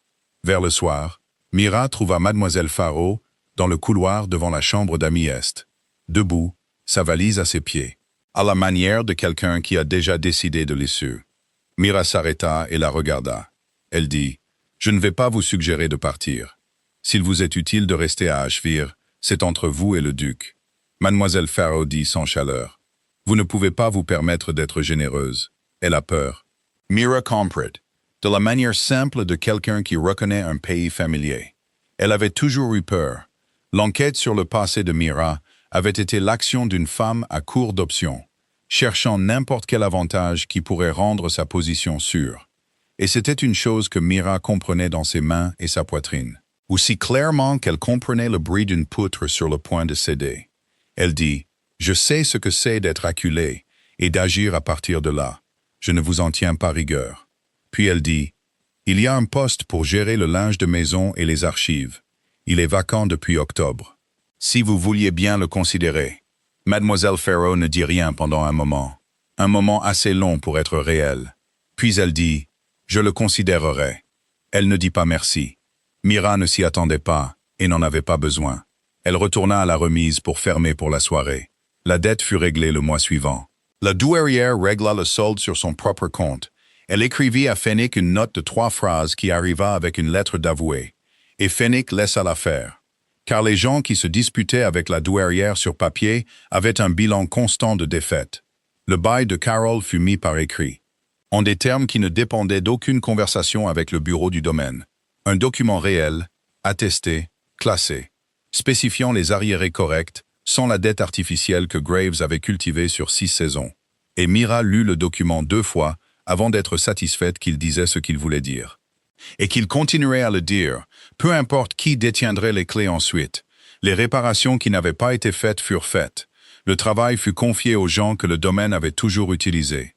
Vers le soir, Mira trouva Mademoiselle Faro dans le couloir devant la chambre d'Ami Est, debout, sa valise à ses pieds, à la manière de quelqu'un qui a déjà décidé de l'issue. Mira s'arrêta et la regarda. Elle dit, « Je ne vais pas vous suggérer de partir. S'il vous est utile de rester à Ashville, c'est entre vous et le duc. » Mademoiselle Faro dit sans chaleur, « Vous ne pouvez pas vous permettre d'être généreuse. Elle a peur. » Mira comprit, de la manière simple de quelqu'un qui reconnaît un pays familier. Elle avait toujours eu peur. L'enquête sur le passé de Mira avait été l'action d'une femme à court d'options, cherchant n'importe quel avantage qui pourrait rendre sa position sûre. Et c'était une chose que Mira comprenait dans ses mains et sa poitrine, aussi clairement qu'elle comprenait le bruit d'une poutre sur le point de céder. Elle dit, « Je sais ce que c'est d'être acculé et d'agir à partir de là. Je ne vous en tiens pas rigueur. » Puis elle dit, « Il y a un poste pour gérer le linge de maison et les archives. Il est vacant depuis octobre. Si vous vouliez bien le considérer. » Mademoiselle Faro ne dit rien pendant un moment assez long pour être réel. Puis elle dit, « Je le considérerai. » Elle ne dit pas merci. Mira ne s'y attendait pas et n'en avait pas besoin. Elle retourna à la remise pour fermer pour la soirée. La dette fut réglée le mois suivant. La douairière régla le solde sur son propre compte. Elle écrivit à Fenwick une note de 3 phrases qui arriva avec une lettre d'avoué, et Fenwick laissa l'affaire, car les gens qui se disputaient avec la douairière sur papier avaient un bilan constant de défaite. Le bail de Carol fut mis par écrit, en des termes qui ne dépendaient d'aucune conversation avec le bureau du domaine. Un document réel, attesté, classé, spécifiant les arriérés corrects, sans la dette artificielle que Graves avait cultivée sur 6 saisons. Et Mira lut le document 2 fois avant d'être satisfaite qu'il disait ce qu'il voulait dire. Et qu'il continuerait à le dire, peu importe qui détiendrait les clés ensuite, Les réparations qui n'avaient pas été faites furent faites. Le travail fut confié aux gens que le domaine avait toujours utilisés.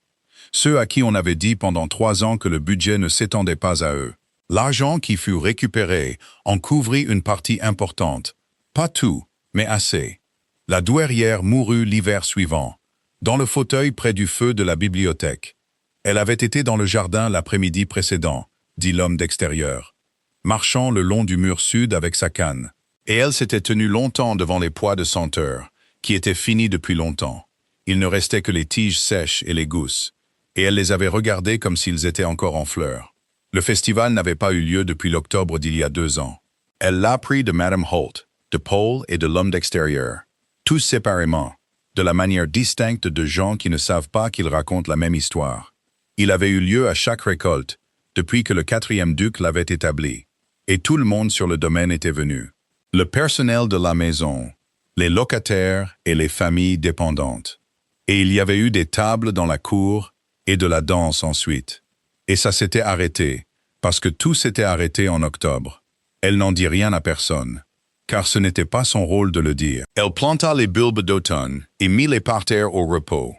Ceux à qui on avait dit pendant 3 ans que le budget ne s'étendait pas à eux. L'argent qui fut récupéré en couvrit une partie importante. Pas tout, mais assez. La douairière mourut l'hiver suivant, dans le fauteuil près du feu de la bibliothèque. Elle avait été dans le jardin l'après-midi précédent, dit l'homme d'extérieur, marchant le long du mur sud avec sa canne. Et elle s'était tenue longtemps devant les pois de senteur, qui étaient finis depuis longtemps. Il ne restait que les tiges sèches et les gousses, et elle les avait regardés comme s'ils étaient encore en fleurs. Le festival n'avait pas eu lieu depuis l'octobre d'il y a 2 ans. Elle l'apprit de Madame Holt, de Paul et de l'homme d'extérieur, tous séparément, de la manière distincte de gens qui ne savent pas qu'ils racontent la même histoire. Il avait eu lieu à chaque récolte, depuis que le 4e duc l'avait établi, et tout le monde sur le domaine était venu. Le personnel de la maison, les locataires et les familles dépendantes. Et il y avait eu des tables dans la cour et de la danse ensuite. Et ça s'était arrêté, parce que tout s'était arrêté en octobre. Elle n'en dit rien à personne, car ce n'était pas son rôle de le dire. Elle planta les bulbes d'automne et mit les parterres au repos,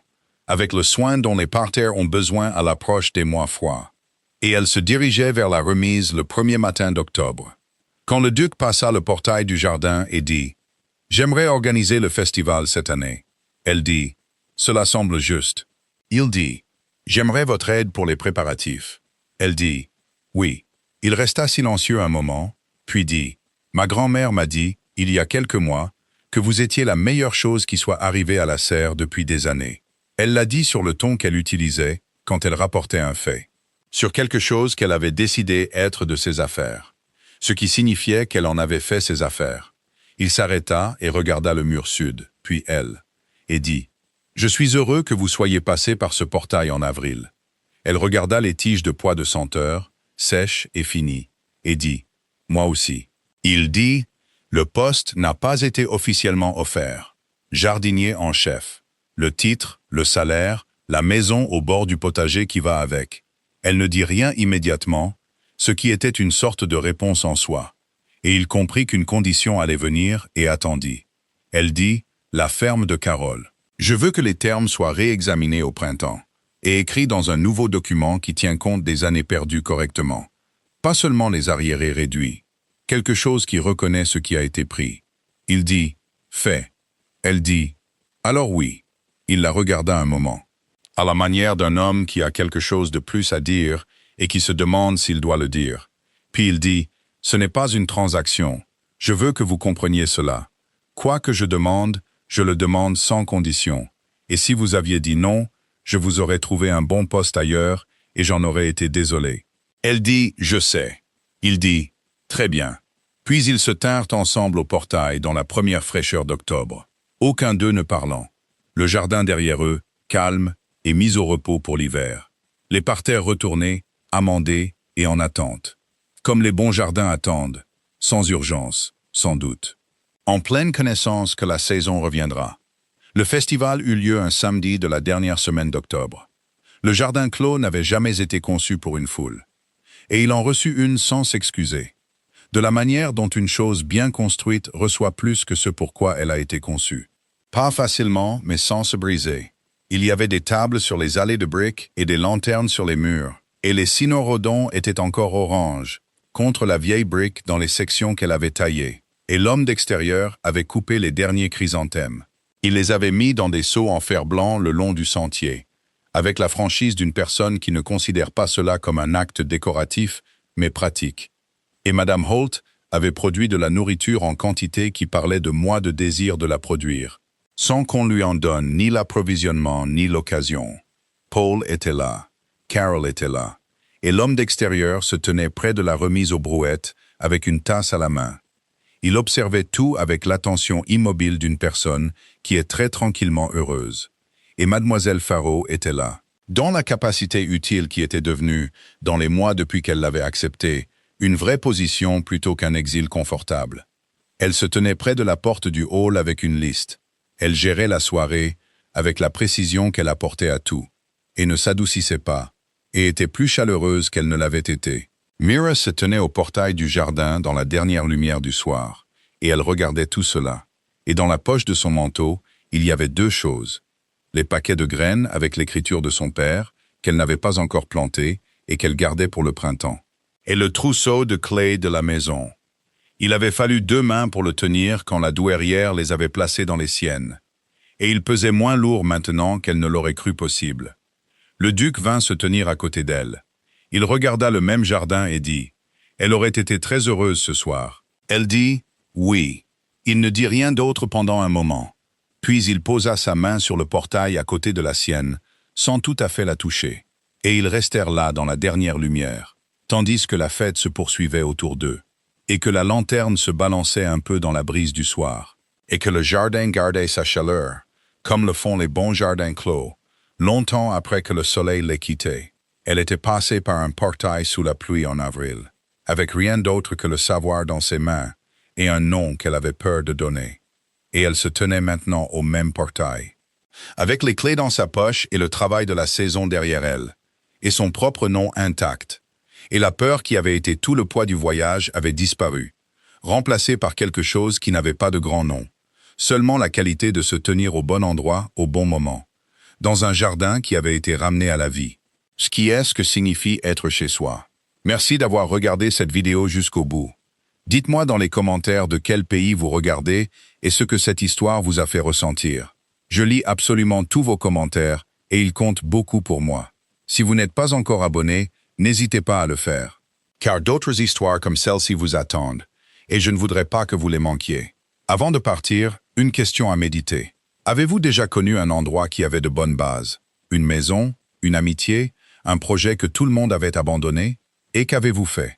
avec le soin dont les parterres ont besoin à l'approche des mois froids. Et elle se dirigeait vers la remise le 1er matin d'octobre. Quand le duc passa le portail du jardin et dit « J'aimerais organiser le festival cette année », elle dit « Cela semble juste ». Il dit « J'aimerais votre aide pour les préparatifs ». Elle dit « Oui ». Il resta silencieux un moment, puis dit « Ma grand-mère m'a dit, il y a quelques mois, que vous étiez la meilleure chose qui soit arrivée à la serre depuis des années. » Elle l'a dit sur le ton qu'elle utilisait quand elle rapportait un fait, sur quelque chose qu'elle avait décidé être de ses affaires, ce qui signifiait qu'elle en avait fait ses affaires. Il s'arrêta et regarda le mur sud, puis elle, et dit « Je suis heureux que vous soyez passé par ce portail en avril. » Elle regarda les tiges de pois de senteur, sèches et finies, et dit « Moi aussi. » Il dit « Le poste n'a pas été officiellement offert. Jardinier en chef. Le titre, le salaire, la maison au bord du potager qui va avec. » Elle ne dit rien immédiatement, ce qui était une sorte de réponse en soi. Et il comprit qu'une condition allait venir et attendit. Elle dit « La ferme de Carole. Je veux que les termes soient réexaminés au printemps et écrits dans un nouveau document qui tient compte des années perdues correctement. Pas seulement les arriérés réduits. Quelque chose qui reconnaît ce qui a été pris. » Il dit « Fait. » Elle dit « Alors oui. » Il la regarda un moment, à la manière d'un homme qui a quelque chose de plus à dire et qui se demande s'il doit le dire. Puis il dit « Ce n'est pas une transaction. Je veux que vous compreniez cela. Quoi que je demande, je le demande sans condition. Et si vous aviez dit non, je vous aurais trouvé un bon poste ailleurs et j'en aurais été désolé. » Elle dit « Je sais. » Il dit « Très bien. » Puis ils se tinrent ensemble au portail dans la première fraîcheur d'octobre, aucun d'eux ne parlant. Le jardin derrière eux, calme et mis au repos pour l'hiver. Les parterres retournés, amendés et en attente. Comme les bons jardins attendent, sans urgence, sans doute. En pleine connaissance que la saison reviendra. Le festival eut lieu un samedi de la dernière semaine d'octobre. Le jardin clos n'avait jamais été conçu pour une foule. Et il en reçut une sans s'excuser. De la manière dont une chose bien construite reçoit plus que ce pourquoi elle a été conçue. Pas facilement, mais sans se briser. Il y avait des tables sur les allées de briques et des lanternes sur les murs, et les cynorrhodons étaient encore oranges, contre la vieille brique dans les sections qu'elle avait taillées, et l'homme d'extérieur avait coupé les derniers chrysanthèmes. Il les avait mis dans des seaux en fer blanc le long du sentier, avec la franchise d'une personne qui ne considère pas cela comme un acte décoratif, mais pratique. Et Madame Holt avait produit de la nourriture en quantité qui parlait de mois de désir de la produire, sans qu'on lui en donne ni l'approvisionnement ni l'occasion. Paul était là, Carol était là, et l'homme d'extérieur se tenait près de la remise aux brouettes avec une tasse à la main. Il observait tout avec l'attention immobile d'une personne qui est très tranquillement heureuse. Et Mademoiselle Faraud était là, dans la capacité utile qui était devenue, dans les mois depuis qu'elle l'avait acceptée, une vraie position plutôt qu'un exil confortable. Elle se tenait près de la porte du hall avec une liste. Elle gérait la soirée avec la précision qu'elle apportait à tout, et ne s'adoucissait pas, et était plus chaleureuse qu'elle ne l'avait été. Mira se tenait au portail du jardin dans la dernière lumière du soir, et elle regardait tout cela. Et dans la poche de son manteau, il y avait deux choses. Les paquets de graines avec l'écriture de son père, qu'elle n'avait pas encore plantés et qu'elle gardait pour le printemps. Et le trousseau de clés de la maison. Il avait fallu 2 mains pour le tenir quand la douairière les avait placés dans les siennes. Et il pesait moins lourd maintenant qu'elle ne l'aurait cru possible. Le duc vint se tenir à côté d'elle. Il regarda le même jardin et dit « Elle aurait été très heureuse ce soir. » Elle dit « Oui. » Il ne dit rien d'autre pendant un moment. Puis il posa sa main sur le portail à côté de la sienne, sans tout à fait la toucher. Et ils restèrent là dans la dernière lumière, tandis que la fête se poursuivait autour d'eux, et que la lanterne se balançait un peu dans la brise du soir, et que le jardin gardait sa chaleur, comme le font les bons jardins clos, longtemps après que le soleil l'ait quitté. Elle était passée par un portail sous la pluie en avril, avec rien d'autre que le savoir dans ses mains, et un nom qu'elle avait peur de donner. Et elle se tenait maintenant au même portail, avec les clés dans sa poche et le travail de la saison derrière elle, et son propre nom intact. Et la peur qui avait été tout le poids du voyage avait disparu, remplacée par quelque chose qui n'avait pas de grand nom, seulement la qualité de se tenir au bon endroit au bon moment, dans un jardin qui avait été ramené à la vie. Ce qui est ce que signifie être chez soi. Merci d'avoir regardé cette vidéo jusqu'au bout. Dites-moi dans les commentaires de quel pays vous regardez et ce que cette histoire vous a fait ressentir. Je lis absolument tous vos commentaires et ils comptent beaucoup pour moi. Si vous n'êtes pas encore abonné, n'hésitez pas à le faire, car d'autres histoires comme celle-ci vous attendent, et je ne voudrais pas que vous les manquiez. Avant de partir, une question à méditer. Avez-vous déjà connu un endroit qui avait de bonnes bases? Une maison? Une amitié? Un projet que tout le monde avait abandonné? Et qu'avez-vous fait?